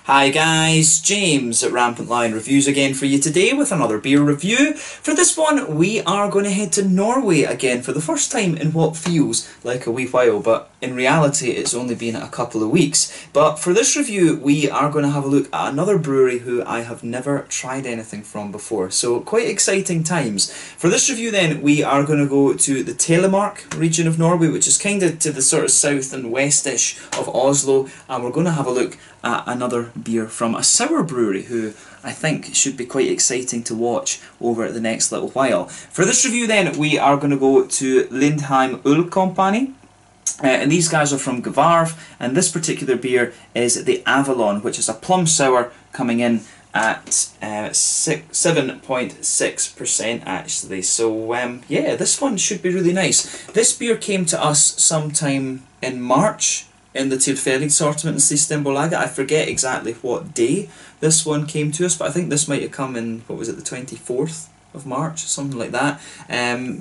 Hi guys, James at RampantLionReviews again for you today with another beer review. For this one we are going to head to Norway again for the first time in what feels like a wee while, but in reality it's only been a couple of weeks. But for this review we are going to have a look at another brewery who I have never tried anything from before, so quite exciting times. For this review then we are going to go to the Telemark region of Norway, which is kind of to the sort of south and westish of Oslo, and we're going to have a look at another beer from a sour brewery who I think should be quite exciting to watch over the next little while. For this review then we are going to go to Lindheim Ølkompani. And these guys are from Gvarv, and this particular beer is the Avalon, which is a plum sour coming in at 7.6% actually. So yeah, this one should be really nice. This beer came to us sometime in March in the Tilfeldig assortment in Systembolaget. I forget exactly what day this one came to us, but I think this might have come in, what was it, the 24th of March, something like that.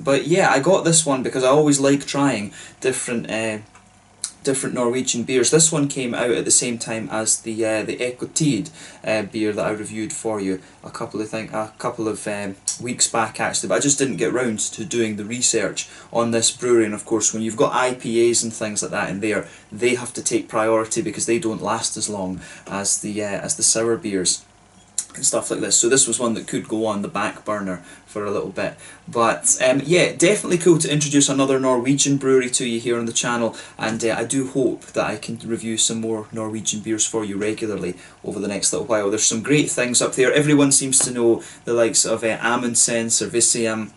But yeah, I got this one because I always like trying different Norwegian beers. This one came out at the same time as the Untappd beer that I reviewed for you a couple of weeks back actually, but I just didn't get round to doing the research on this brewery. And of course when you've got IPAs and things like that in there, they have to take priority because they don't last as long as the sour beers and stuff like this. So this was one that could go on the back burner for a little bit. But yeah, definitely cool to introduce another Norwegian brewery to you here on the channel, and I do hope that I can review some more Norwegian beers for you regularly over the next little while. There's some great things up there. Everyone seems to know the likes of Amundsen, Servicium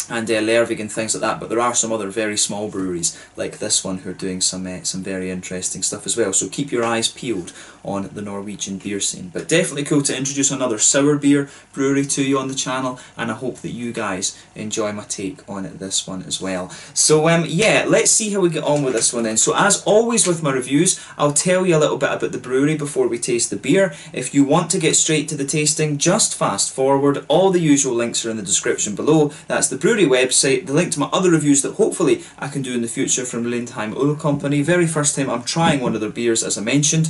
and Lervig and things like that, but there are some other very small breweries like this one who are doing some very interesting stuff as well, so keep your eyes peeled on the Norwegian beer scene. But definitely cool to introduce another sour beer brewery to you on the channel, and I hope that you guys enjoy my take on this one as well. So yeah, let's see how we get on with this one then. So as always with my reviews, I'll tell you a little bit about the brewery before we taste the beer. If you want to get straight to the tasting, just fast forward. All the usual links are in the description below. That's the brewery website, the link to my other reviews that hopefully I can do in the future from Lindheim Ølkompani. Very first time I'm trying one of their beers, as I mentioned,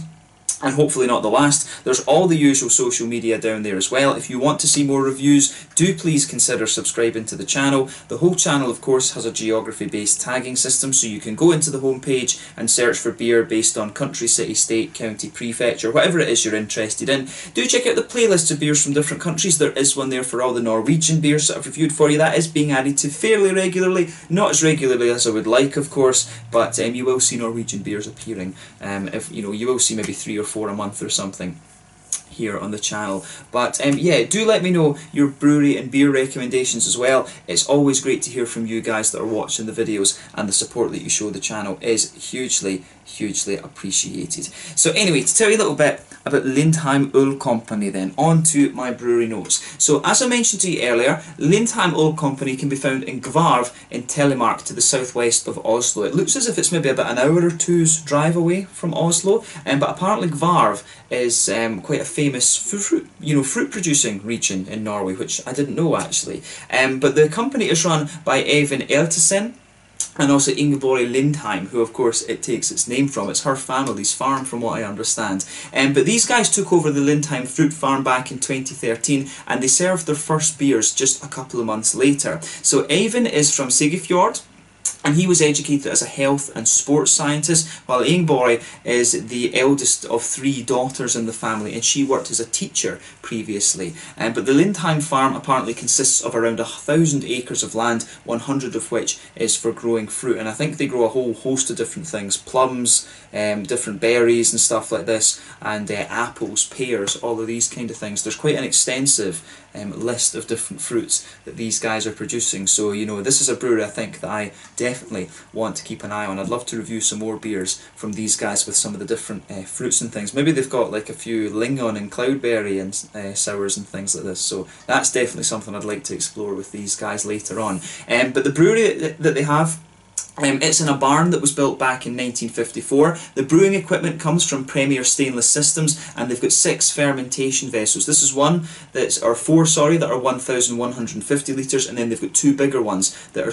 and hopefully not the last. There's all the usual social media down there as well. If you want to see more reviews, do please consider subscribing to the channel. The whole channel of course has a geography based tagging system, so you can go into the home page and search for beer based on country, city, state, county, prefecture, whatever it is you're interested in. Do check out the playlist of beers from different countries. There is one there for all the Norwegian beers that I've reviewed for you. That is being added to fairly regularly, not as regularly as I would like of course, but you will see Norwegian beers appearing. If you know, you will see maybe 3 or 4 a month or something here on the channel. But yeah, do let me know your brewery and beer recommendations as well. It's always great to hear from you guys that are watching the videos, and the support that you show the channel is hugely appreciated. So anyway, to tell you a little bit about Lindheim Ølkompani then, on to my brewery notes. So as I mentioned to you earlier, Lindheim Ølkompani can be found in Gvarv in Telemark to the southwest of Oslo. It looks as if it's maybe about an hour or two's drive away from Oslo, but apparently Gvarv is quite a famous fruit producing region in Norway, which I didn't know actually. But the company is run by Eivind Eltesen and also Ingeborg Lindheim, who of course it takes its name from. It's her family's farm from what I understand. But these guys took over the Lindheim fruit farm back in 2013, and they served their first beers just a couple of months later. So Eivind is from Sigefjord, and he was educated as a health and sports scientist, while Ingeborg is the eldest of 3 daughters in the family, and she worked as a teacher previously. But the Lindheim farm apparently consists of around 1,000 acres of land, 100 of which is for growing fruit, and I think they grow a whole host of different things: plums, different berries and stuff like this, and apples, pears, all of these kind of things. There's quite an extensive list of different fruits that these guys are producing. So you know, this is a brewery I think that I definitely want to keep an eye on. I'd love to review some more beers from these guys with some of the different fruits and things. Maybe they've got like a few lingon and cloudberry and sours and things like this, so that's definitely something I'd like to explore with these guys later on. But the brewery that they have It's in a barn that was built back in 1954. The brewing equipment comes from Premier Stainless Systems, and they've got 6 fermentation vessels. This is one that's, or 4, sorry, that are 1,150 litres, and then they've got 2 bigger ones that are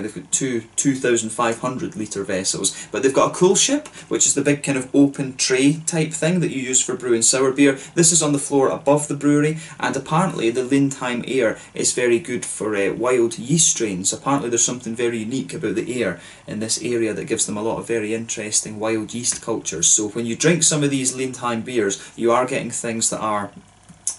they've got two 2,500 litre vessels. But they've got a cool ship, which is the big kind of open tray type thing that you use for brewing sour beer. This is on the floor above the brewery, and apparently the Lindheim air is very good for wild yeast strains. Apparently there's something very unique about the air in this area that gives them a lot of very interesting wild yeast cultures. So when you drink some of these Lindheim beers, you are getting things that are,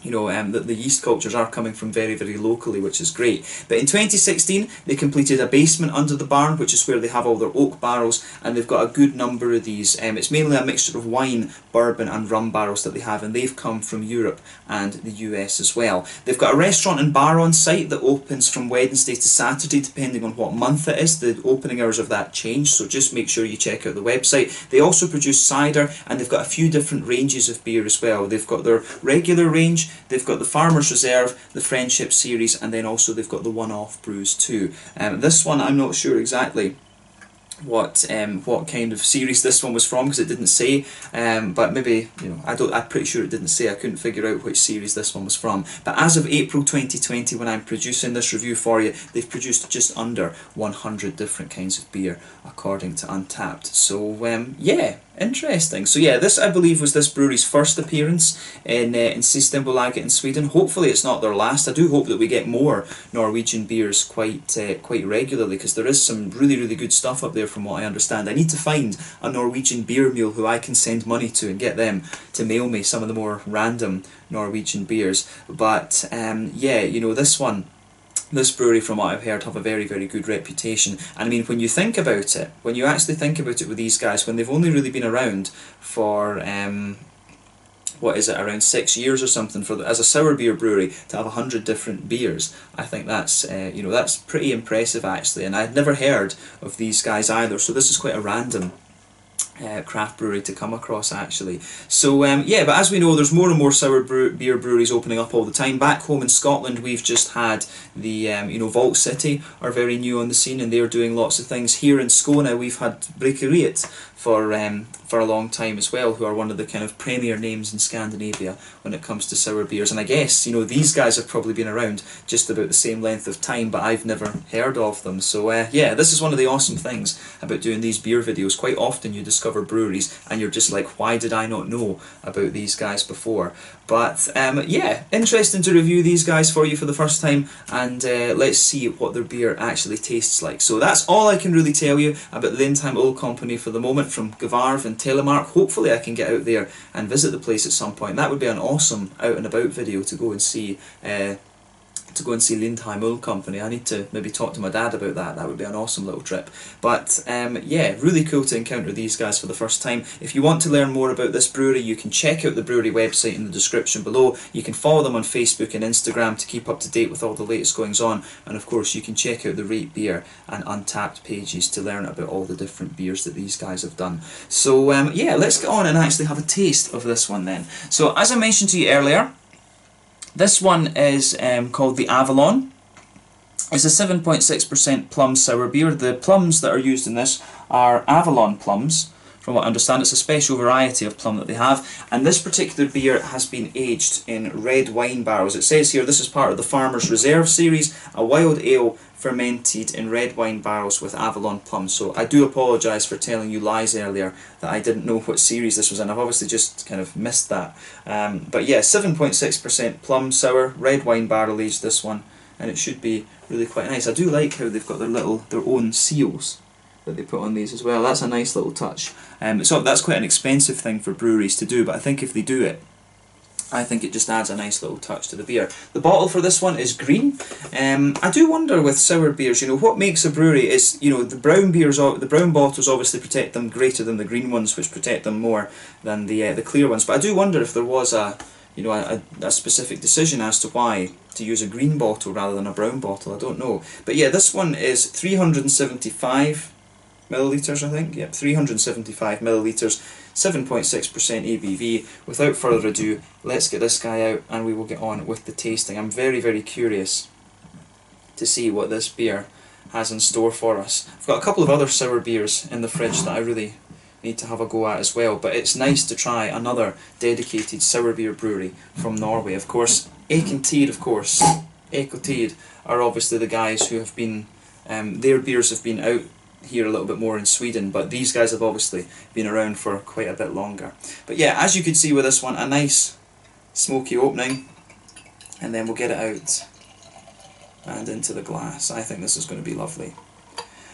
you know, that the yeast cultures are coming from very, very locally, which is great. But in 2016, they completed a basement under the barn, which is where they have all their oak barrels, and they've got a good number of these. It's mainly a mixture of wine, bourbon and rum barrels that they have, and they've come from Europe and the US as well. They've got a restaurant and bar on site that opens from Wednesday to Saturday, depending on what month it is. The opening hours of that change, so just make sure you check out the website. They also produce cider, and they've got a few different ranges of beer as well. They've got their regular range, they've got the Farmer's Reserve, the Friendship Series, and then also they've got the one-off brews too. This one I'm not sure exactly what kind of series this one was from, because it didn't say, but maybe, you know, I'm pretty sure it didn't say. I couldn't figure out which series this one was from. But as of April 2020, when I'm producing this review for you, they've produced just under 100 different kinds of beer according to Untappd. So yeah, interesting. So yeah, this I believe was this brewery's first appearance in Systembolaget in Sweden. Hopefully it's not their last. I do hope that we get more Norwegian beers quite regularly, because there is some really good stuff up there from what I understand. I need to find a Norwegian beer mule who I can send money to and get them to mail me some of the more random Norwegian beers. But yeah, you know, this brewery, from what I've heard, have a very good reputation. And I mean, when you think about it, when you actually think about it with these guys, when they've only really been around for what is it, around 6 years or something, as a sour beer brewery, to have 100 different beers, I think that's you know, that's pretty impressive actually. And I'd never heard of these guys either, so this is quite a random craft brewery to come across actually. So yeah, but as we know, there's more and more sour beer breweries opening up all the time. Back home in Scotland, we've just had the you know, Vault City are very new on the scene, and they're doing lots of things. Here in Skåne, we've had Bryggeriet for a long time as well, who are one of the kind of premier names in Scandinavia when it comes to sour beers. And I guess, you know, these guys have probably been around just about the same length of time, but I've never heard of them. So yeah, this is one of the awesome things about doing these beer videos. Quite often you discover breweries and you're just like, why did I not know about these guys before? But yeah, interesting to review these guys for you for the first time, and let's see what their beer actually tastes like. So that's all I can really tell you about the Lindheim Ølkompani for the moment, from Gvarv and Telemark. Hopefully I can get out there and visit the place at some point. That would be an awesome out and about video to go and see Lindheim Ølkompani. I need to maybe talk to my dad about that. That would be an awesome little trip. But yeah, really cool to encounter these guys for the first time. If you want to learn more about this brewery, you can check out the brewery website in the description below. You can follow them on Facebook and Instagram to keep up to date with all the latest goings on. And of course, you can check out the Rate Beer and Untappd pages to learn about all the different beers that these guys have done. So yeah, let's get on and actually have a taste of this one then. So as I mentioned to you earlier, this one is called the Avalon. It's a 7.6% plum sour beer. The plums that are used in this are Avalon plums. From what I understand, it's a special variety of plum that they have. And this particular beer has been aged in red wine barrels. It says here this is part of the Farmer's Reserve series, a wild ale fermented in red wine barrels with Avalon plums. So I do apologise for telling you lies earlier that I didn't know what series this was in. I've obviously just kind of missed that. But yeah, 7.6% plum sour, red wine barrel aged this one, and it should be really quite nice. I do like how they've got their own seals that they put on these as well. That's a nice little touch. So that's quite an expensive thing for breweries to do, but I think if they do it, I think it just adds a nice little touch to the beer. The bottle for this one is green. I do wonder with sour beers, you know, what makes a brewery is, you know, the brown beers, the brown bottles obviously protect them greater than the green ones, which protect them more than the clear ones. But I do wonder if there was a specific decision as to why to use a green bottle rather than a brown bottle. I don't know. But yeah, this one is 375 millilitres, I think. Yep, 375 millilitres, 7.6% ABV. Without further ado, let's get this guy out and we will get on with the tasting. I'm very curious to see what this beer has in store for us. I've got a couple of other sour beers in the fridge that I really need to have a go at as well, but it's nice to try another dedicated sour beer brewery from Norway. Of course, Ekentid, are obviously the guys who have been, their beers have been out here a little bit more in Sweden, but these guys have obviously been around for quite a bit longer. But yeah, as you could see with this one, a nice smoky opening, and then we'll get it out and into the glass. I think this is going to be lovely.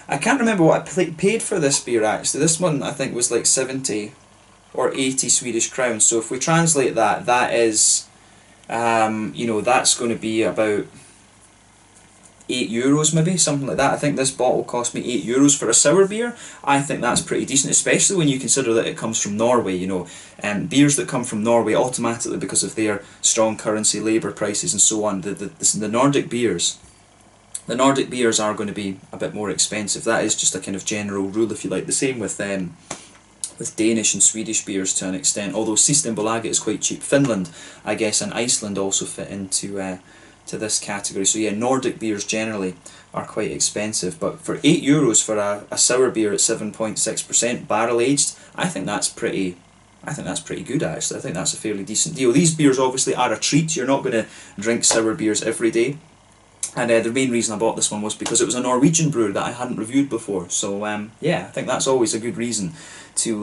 I can't remember what I paid for this beer actually. This one I think was like 70 or 80 Swedish crowns, so if we translate that, that is, you know, that's going to be about €8 maybe, something like that. I think this bottle cost me €8 for a sour beer. I think that's pretty decent, especially when you consider that it comes from Norway, you know. Beers that come from Norway automatically, because of their strong currency, labour prices and so on, the Nordic beers, are going to be a bit more expensive. That is just a kind of general rule, if you like. The same with Danish and Swedish beers to an extent, although Systembolaget is quite cheap. Finland, I guess, and Iceland also fit into to this category. So yeah, Nordic beers generally are quite expensive, but for €8 for a sour beer at 7.6% barrel aged, I think that's pretty good actually. I think that's a fairly decent deal. These beers obviously are a treat. You're not going to drink sour beers every day. And the main reason I bought this one was because it was a Norwegian brewer that I hadn't reviewed before. So yeah, I think that's always a good reason to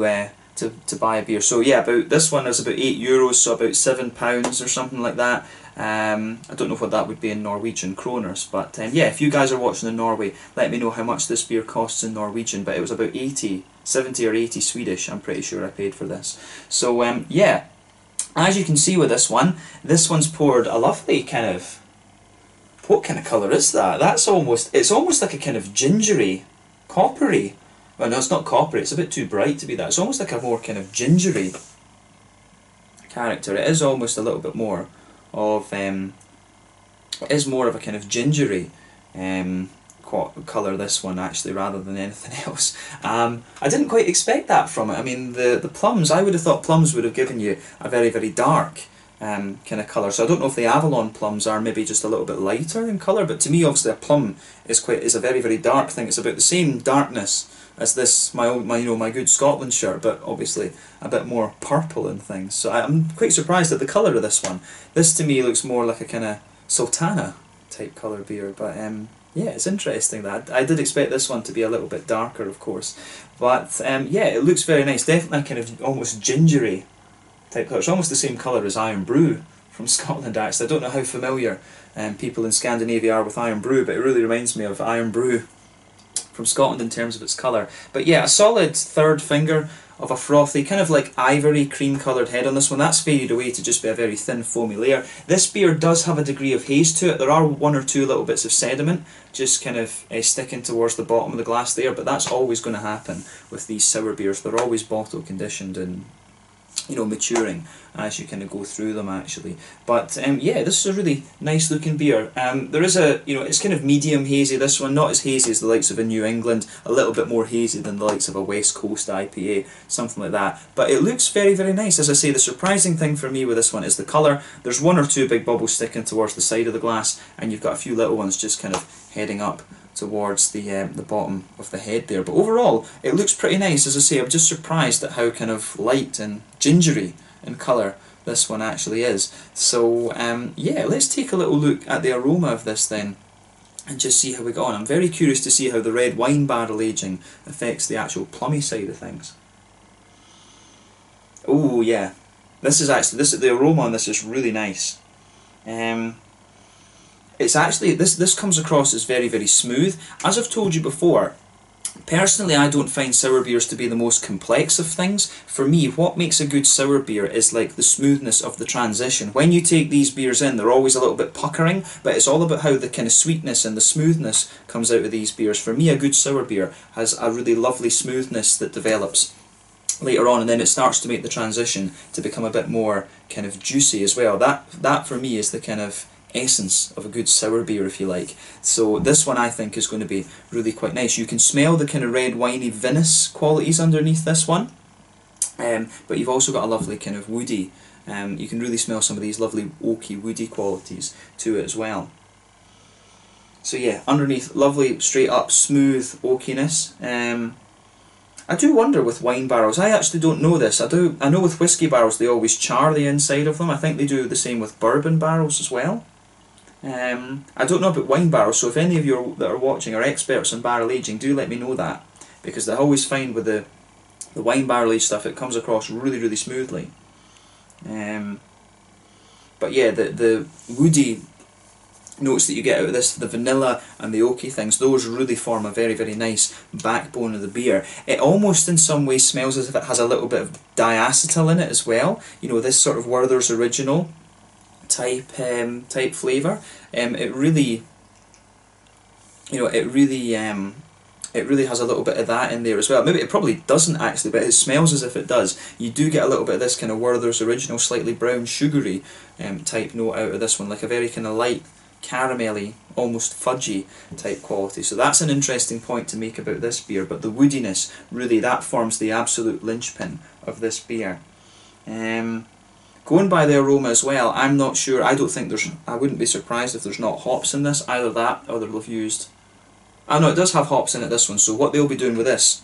buy a beer. So yeah, this one is about €8, so about £7 or something like that. I don't know what that would be in Norwegian kroners, but yeah, if you guys are watching in Norway, let me know how much this beer costs in Norwegian. But it was about 70 or 80 Swedish, I'm pretty sure I paid for this. So yeah, as you can see with this one's poured a lovely kind of, what kind of colour is that? It's almost like a kind of gingery, coppery. Well, no, it's not coppery, it's a bit too bright to be that. It's almost like a more kind of gingery character. It is almost a little bit more of, it is more of a kind of gingery colour, this one actually, rather than anything else. I didn't quite expect that from it. I mean, the plums, I would have thought plums would have given you a very, very dark kind of colour. So I don't know if the Avalon plums are maybe just a little bit lighter in colour, but to me obviously a plum is a very, very dark thing. It's about the same darkness as this, my good Scotland shirt, but obviously a bit more purple and things. So I'm quite surprised at the colour of this one. This to me looks more like a kind of sultana type colour beer, but yeah, it's interesting that. I did expect this one to be a little bit darker, of course, but yeah, it looks very nice. Definitely kind of almost gingery type colour. It's almost the same colour as Iron Brew from Scotland actually. I don't know how familiar people in Scandinavia are with Iron Brew, but it really reminds me of Iron Brew from Scotland in terms of its colour. But yeah, a solid third finger of a frothy, kind of like ivory cream coloured head on this one. That's faded away to just be a very thin foamy layer. This beer does have a degree of haze to it. There are one or two little bits of sediment just kind of sticking towards the bottom of the glass there, but that's always going to happen with these sour beers. They're always bottle conditioned and, you know, maturing as you kind of go through them actually. But yeah, this is a really nice looking beer. There is a, you know, it's kind of medium hazy, this one, not as hazy as the likes of a New England, a little bit more hazy than the likes of a West Coast IPA, something like that. But it looks very, very nice. As I say, the surprising thing for me with this one is the colour. There's one or two big bubbles sticking towards the side of the glass, and you've got a few little ones just kind of heading up towards the bottom of the head there. But overall, it looks pretty nice. As I say, I'm just surprised at how kind of light and gingery in colour this one actually is. So yeah, let's take a little look at the aroma of this then and just see how we go on. I'm very curious to see how the red wine barrel aging affects the actual plummy side of things. Oh yeah, this is the aroma on this is really nice. It's actually, this comes across as very, very smooth. As I've told you before, personally I don't find sour beers to be the most complex of things. For me, what makes a good sour beer is like the smoothness of the transition. When you take these beers in, they're always a little bit puckering, but it's all about how the kind of sweetness and the smoothness comes out of these beers. For me, a good sour beer has a really lovely smoothness that develops later on, and then it starts to make the transition to become a bit more kind of juicy as well. That for me is the kind of essence of a good sour beer, if you like. So this one I think is going to be really quite nice. You can smell the kind of red winey vinous qualities underneath this one, but you've also got a lovely kind of woody, you can really smell some of these lovely oaky woody qualities to it as well. So yeah, underneath, lovely, straight up, smooth oakiness. I do wonder with wine barrels, I actually don't know this, I know with whiskey barrels they always char the inside of them. I think they do the same with bourbon barrels as well. I don't know about wine barrels, so if any of you that are watching are experts on barrel aging, do let me know that, because I always find with the wine barrel aged stuff it comes across really, really smoothly. But yeah, the woody notes that you get out of this, the vanilla and the oaky things, those really form a very, very nice backbone of the beer. It almost in some ways smells as if it has a little bit of diacetyl in it as well. You know, this sort of Werther's Original type flavour. It really, you know, it really has a little bit of that in there as well. Maybe it probably doesn't actually, but it smells as if it does. You do get a little bit of this kind of Werther's Original, slightly brown, sugary type note out of this one, like a very kind of light, caramelly, almost fudgy type quality. So that's an interesting point to make about this beer, but the woodiness, really, that forms the absolute linchpin of this beer. Going by the aroma as well, I'm not sure, I wouldn't be surprised if there's not hops in this, either that or they'll have used... Oh no, it does have hops in it, this one, so what they'll be doing with this,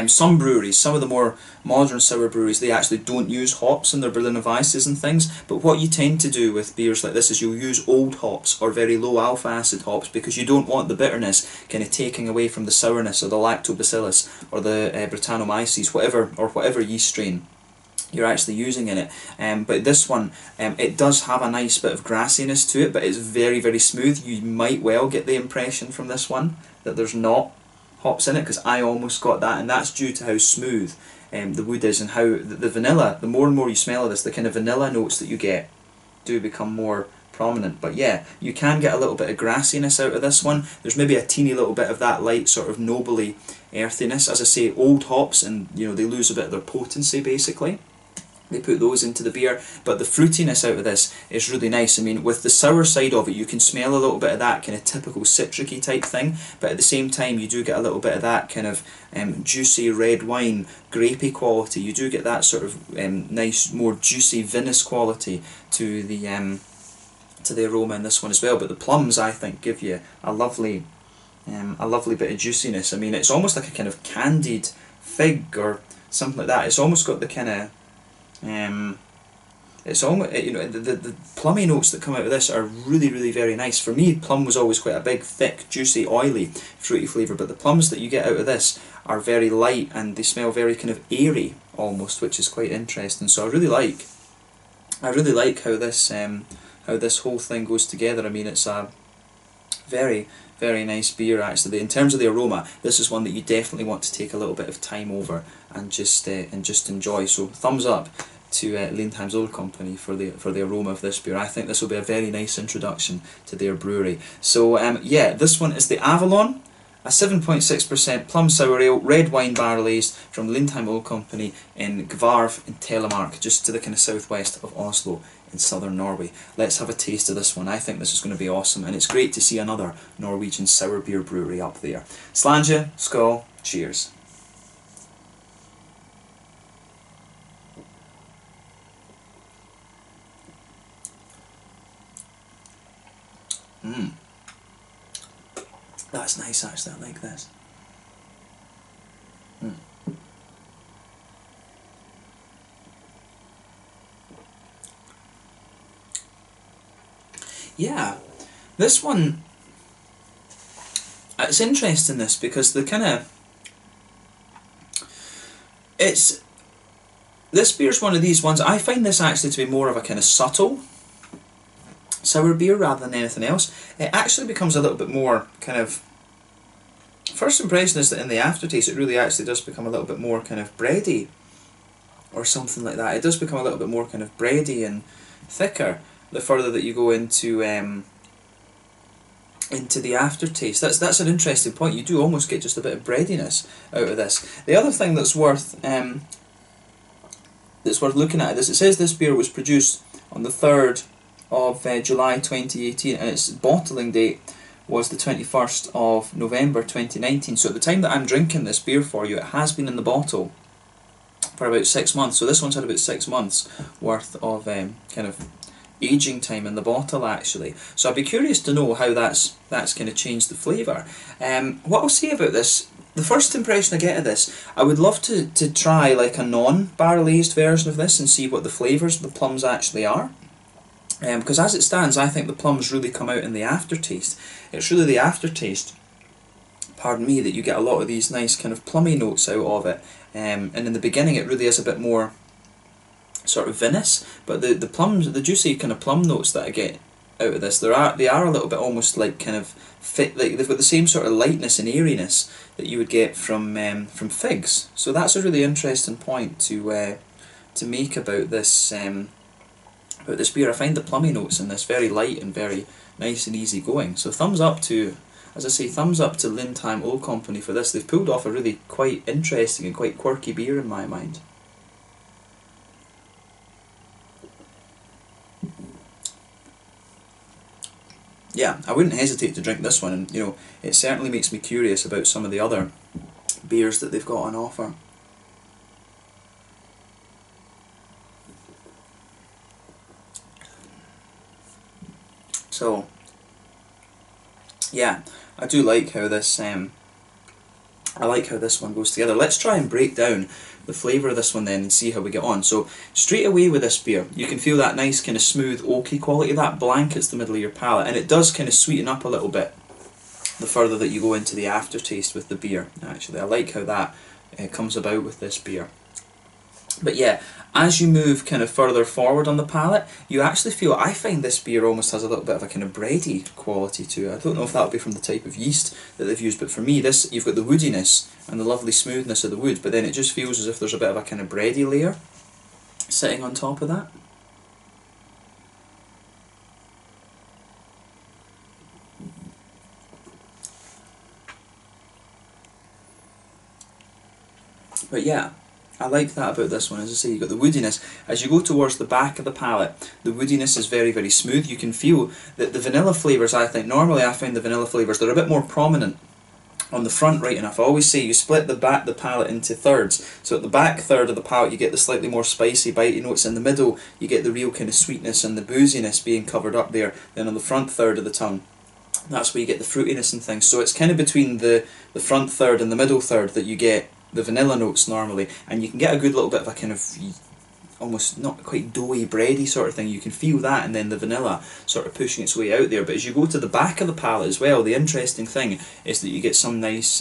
some breweries, some of the more modern sour breweries, they actually don't use hops in their Berliner Weisses and things, but what you tend to do with beers like this is you'll use old hops or very low alpha acid hops, because you don't want the bitterness kind of taking away from the sourness or the lactobacillus or the Brettanomyces, whatever yeast strain you're actually using in it. But this one, it does have a nice bit of grassiness to it, but it's very, very smooth. You might well get the impression from this one that there's not hops in it, because I almost got that, and that's due to how smooth the wood is, and how the vanilla, the more and more you smell of this, the kind of vanilla notes that you get do become more prominent. But yeah, you can get a little bit of grassiness out of this one. There's maybe a teeny little bit of that light sort of nobly earthiness. As I say, old hops, and you know, they lose a bit of their potency basically. They put those into the beer, but the fruitiness out of this is really nice. I mean, with the sour side of it, you can smell a little bit of that kind of typical citricy type thing, but at the same time you do get a little bit of that kind of juicy red wine, grapey quality. You do get that sort of nice, more juicy vinous quality to the aroma in this one as well. But the plums, I think, give you a lovely bit of juiciness. I mean, it's almost like a kind of candied fig or something like that. It's almost got the kind of it's almost, you know, the plummy notes that come out of this are really, really very nice. For me, plum was always quite a big, thick, juicy, oily, fruity flavour, but the plums that you get out of this are very light, and they smell very kind of airy almost, which is quite interesting. So I really like how this whole thing goes together. I mean, it's a very, very nice beer actually. In terms of the aroma, this is one that you definitely want to take a little bit of time over and just enjoy. So thumbs up to Lindheim Ølkompani for the aroma of this beer. I think this will be a very nice introduction to their brewery. So yeah, this one is the Avalon, a 7.6% plum sour ale, red wine barrel aged from Lindheim Ølkompani in Gvarv in Telemark, just to the kind of southwest of Oslo in southern Norway. Let's have a taste of this one. I think this is going to be awesome, and it's great to see another Norwegian sour beer brewery up there. Slàinte, skål, cheers. That's nice actually, I like this. Yeah, this one, it's interesting this, because the kind of, this beer's one of these ones, I find this actually to be more of a kind of subtle sour beer rather than anything else. It actually becomes a little bit more kind of, first impression is that in the aftertaste it really actually does become a little bit more kind of bready or something like that. It does become a little bit more kind of bready and thicker the further that you go into the aftertaste. That's an interesting point. You do almost get just a bit of breadiness out of this. The other thing that's worth looking at is it says this beer was produced on the 3rd of July 2018, and its bottling date was the 21st of November 2019. So at the time that I'm drinking this beer for you, it has been in the bottle for about 6 months. So this one's had about 6 months worth of kind of aging time in the bottle actually. So I'd be curious to know how that's kind of changed the flavour. What I'll say about this, the first impression I get of this, I would love to try like a non-barrel aged version of this and see what the flavours of the plums actually are. Because as it stands, I think the plums really come out in the aftertaste. It's really the aftertaste, pardon me, that you get a lot of these nice kind of plummy notes out of it. And in the beginning it really is a bit more sort of vinous, but the plums, the juicy kind of plum notes that I get out of this, they are a little bit almost like kind of like they've got the same sort of lightness and airiness that you would get from figs. So that's a really interesting point to make about this beer. I find the plummy notes in this very light and very nice and easy going. So thumbs up to, as I say, thumbs up to Lindheim Ølkompani for this. They've pulled off a really quite interesting and quite quirky beer in my mind. Yeah, I wouldn't hesitate to drink this one, and you know, it certainly makes me curious about some of the other beers that they've got on offer. So, yeah, I do like how this one goes together. Let's try and break down the flavour of this one then and see how we get on. So straight away with this beer, you can feel that nice kind of smooth oaky quality that blankets the middle of your palate, and it does kind of sweeten up a little bit the further that you go into the aftertaste with the beer. Actually, I like how that comes about with this beer. But yeah, as you move kind of further forward on the palate, you actually feel, I find this beer almost has a little bit of a kind of bready quality to it. I don't know if that would be from the type of yeast that they've used, but for me, this, you've got the woodiness and the lovely smoothness of the wood, but then it just feels as if there's a bit of a kind of bready layer sitting on top of that. But yeah, I like that about this one. As I say, you've got the woodiness. As you go towards the back of the palate, the woodiness is very, very smooth. You can feel that the vanilla flavours, I think, normally I find the vanilla flavours, they're a bit more prominent on the front right enough. I always say you split the palate into thirds. So at the back third of the palate you get the slightly more spicy, bitey notes. In the middle you get the real kind of sweetness and the booziness being covered up there. Then on the front third of the tongue, that's where you get the fruitiness and things. So it's kind of between the front third and the middle third that you get the vanilla notes normally, and you can get a good little bit of a kind of almost not quite doughy, bready sort of thing. You can feel that, and then the vanilla sort of pushing its way out there. But as you go to the back of the palate as well, the interesting thing is that you get some nice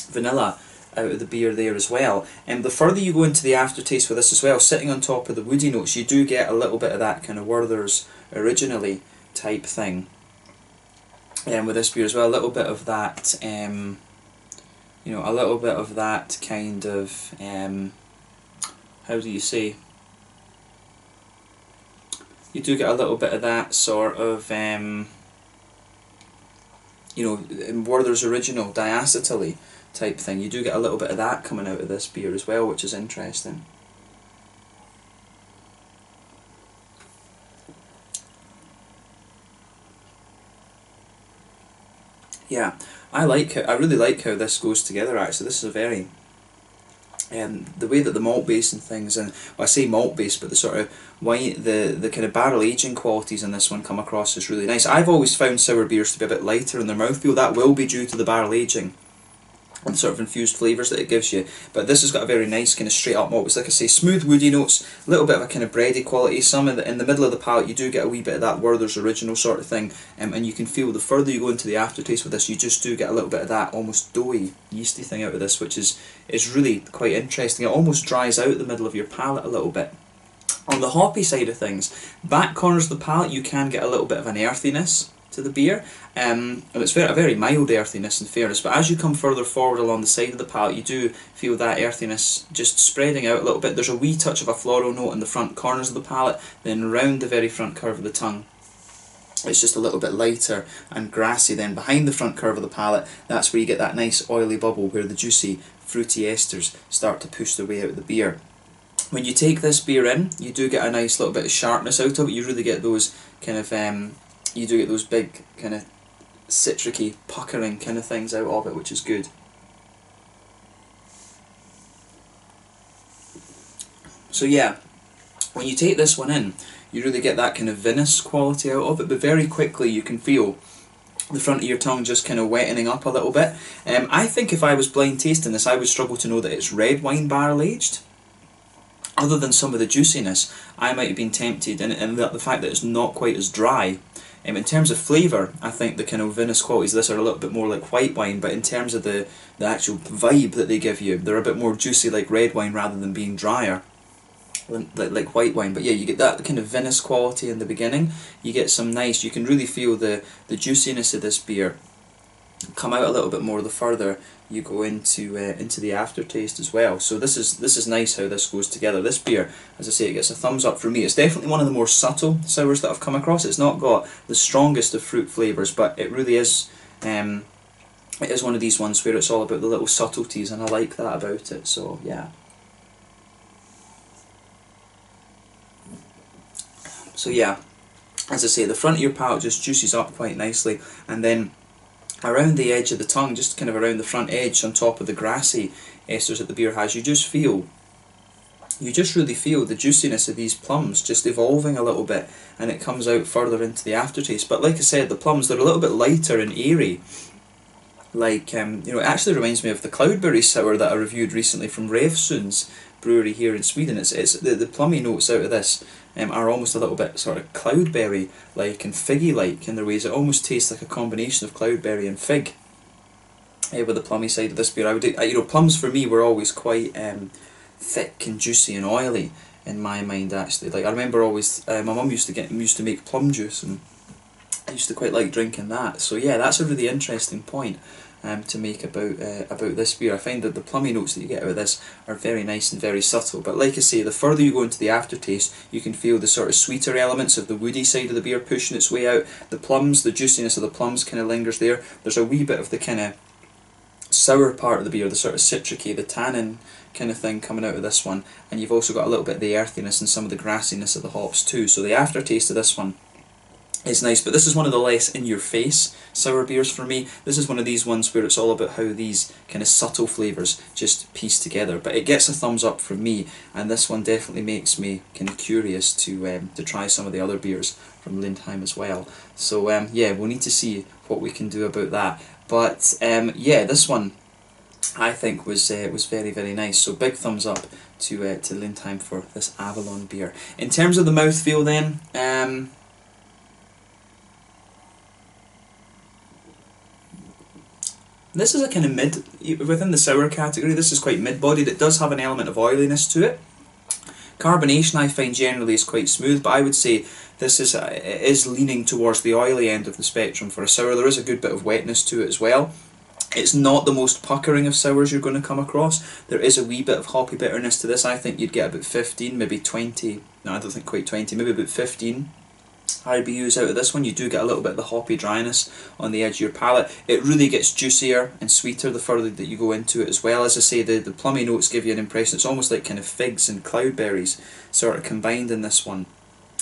vanilla out of the beer there as well. And the further you go into the aftertaste with this as well, sitting on top of the woody notes, you do get a little bit of that kind of Werther's Originally type thing with this beer as well. A little bit of that you know, a little bit of that kind of, how do you say, you do get a little bit of that sort of, you know, Werther's Original diacetylly type thing. You do get a little bit of that coming out of this beer as well, which is interesting. Yeah, I really like how this goes together actually. This is a very, the way that the malt base and things, and well, I say malt base, but the sort of wine, the kind of barrel aging qualities in this one come across as really nice. I've always found sour beers to be a bit lighter in their mouthfeel. That will be due to the barrel aging and the sort of infused flavours that it gives you. But this has got a very nice kind of straight up malt. It's like I say, smooth woody notes, a little bit of a kind of bready quality. Some in the middle of the palate you do get a wee bit of that Werther's Original sort of thing, and you can feel the further you go into the aftertaste with this, you just do get a little bit of that almost doughy, yeasty thing out of this, which is really quite interesting. It almost dries out the middle of your palate a little bit. On the hoppy side of things, back corners of the palate you can get a little bit of an earthiness to the beer, and it's a very mild earthiness in fairness, but as you come further forward along the side of the palate you do feel that earthiness just spreading out a little bit. There's a wee touch of a floral note in the front corners of the palate, then round the very front curve of the tongue it's just a little bit lighter and grassy. Then behind the front curve of the palate, that's where you get that nice oily bubble where the juicy fruity esters start to push their way out of the beer. When you take this beer in, you do get a nice little bit of sharpness out of it. You really get those kind of you do get those big kind of citricy puckering kind of things out of it, which is good. So yeah, when you take this one in, you really get that kind of vinous quality out of it, but very quickly you can feel the front of your tongue just kind of wetting up a little bit. I think if I was blind tasting this, I would struggle to know that it's red wine barrel aged. Other than some of the juiciness, I might have been tempted, and the fact that it's not quite as dry. In terms of flavour, I think the kind of vinous qualities of this are a little bit more like white wine, but in terms of the actual vibe that they give you, they're a bit more juicy like red wine rather than being drier like white wine. But yeah, you get that kind of vinous quality in the beginning. You get some nice, you can really feel the juiciness of this beer come out a little bit more the further you go into the aftertaste as well. So this is nice how this goes together. This beer, as I say, it gets a thumbs up from me. It's definitely one of the more subtle sours that I've come across. It's not got the strongest of fruit flavours, but it really is. It is one of these ones where it's all about the little subtleties, and I like that about it. So yeah. So yeah, as I say, the front of your palate just juices up quite nicely, and then around the edge of the tongue, just kind of around the front edge on top of the grassy esters that the beer has, you just really feel the juiciness of these plums just evolving a little bit, and it comes out further into the aftertaste. But like I said, the plums, they're a little bit lighter and airy. Like, it actually reminds me of the cloudberry sour that I reviewed recently from Revsund's brewery here in Sweden. It's the plummy notes out of this are almost a little bit sort of cloudberry-like and figgy-like in their ways. It almost tastes like a combination of cloudberry and fig with the plummy side of this beer. Plums for me were always quite thick and juicy and oily in my mind, actually. Like, I remember always, my mum used to make plum juice, and I used to quite like drinking that. So yeah, that's a really interesting point to make about this beer. I find that the plummy notes that you get out of this are very nice and very subtle, but like I say, the further you go into the aftertaste, you can feel the sort of sweeter elements of the woody side of the beer pushing its way out. The plums, the juiciness of the plums kind of lingers there. There's a wee bit of the kind of sour part of the beer, the sort of citricy, the tannin kind of thing coming out of this one, and you've also got a little bit of the earthiness and some of the grassiness of the hops too. So the aftertaste of this one is nice, but this is one of the less in-your-face sour beers for me. This is one of these ones where it's all about how these kind of subtle flavours just piece together. But it gets a thumbs up from me, and this one definitely makes me kind of curious to try some of the other beers from Lindheim as well. So yeah, we'll need to see what we can do about that. But yeah, this one I think was very, very nice. So big thumbs up to Lindheim for this Avalon beer. In terms of the mouthfeel then, this is a kind of mid, within the sour category, this is quite mid-bodied. It does have an element of oiliness to it. Carbonation I find generally is quite smooth, but I would say this is leaning towards the oily end of the spectrum for a sour. There is a good bit of wetness to it as well. It's not the most puckering of sours you're going to come across. There is a wee bit of hoppy bitterness to this. I think you'd get about 15, maybe 20, no I don't think quite 20, maybe about 15 IBUs out of this one. You do get a little bit of the hoppy dryness on the edge of your palate. It really gets juicier and sweeter the further that you go into it as well. As I say, the plummy notes give you an impression. It's almost like kind of figs and cloudberries sort of combined in this one.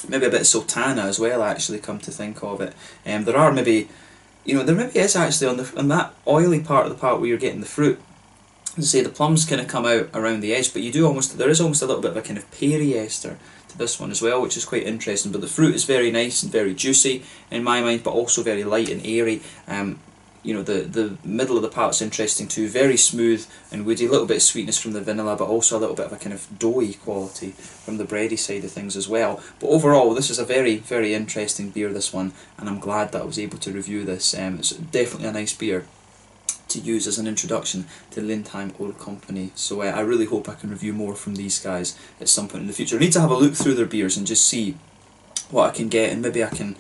Maybe a bit of sultana as well, actually, come to think of it. There are maybe, there maybe is actually on that oily part of the palate where you're getting the fruit. As I say, the plums kind of come out around the edge, but there is almost a little bit of a kind of perry ester to this one as well, which is quite interesting. But the fruit is very nice and very juicy in my mind, but also very light and airy. The middle of the palate's interesting too, very smooth and woody, a little bit of sweetness from the vanilla, but also a little bit of a kind of doughy quality from the bready side of things as well. But overall, this is a very, very interesting beer, this one, and I'm glad that I was able to review this. It's definitely a nice beer to use as an introduction to Lindheim Ølkompani. So I really hope I can review more from these guys at some point in the future. I need to have a look through their beers and just see what I can get, and maybe I can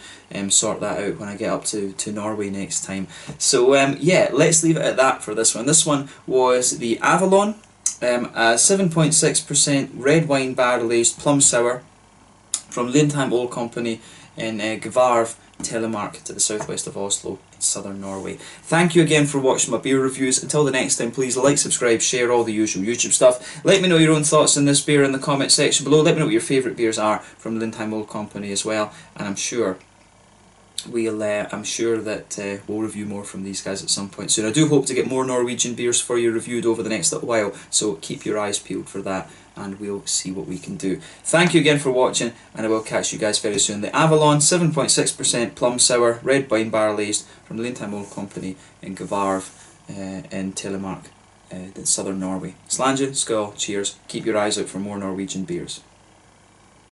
sort that out when I get up to Norway next time. So yeah, let's leave it at that for this one. This one was the Avalon, a 7.6% red wine barrel aged plum sour from Lindheim Ølkompani in Gvarv, Telemark, to the southwest of Oslo, in southern Norway. Thank you again for watching my beer reviews. Until the next time, please like, subscribe, share, all the usual YouTube stuff. Let me know your own thoughts on this beer in the comment section below. Let me know what your favourite beers are from Lindheim Ølkompani as well, and I'm sure I'm sure that we'll review more from these guys at some point soon. I do hope to get more Norwegian beers for you reviewed over the next little while, so keep your eyes peeled for that, and we'll see what we can do. Thank you again for watching, and I will catch you guys very soon. The Avalon 7.6% Plum Sour, red wine barrel aged from Lindheim Ølkompani in Gvarv in Telemark in southern Norway. Slange, skål, cheers. Keep your eyes out for more Norwegian beers.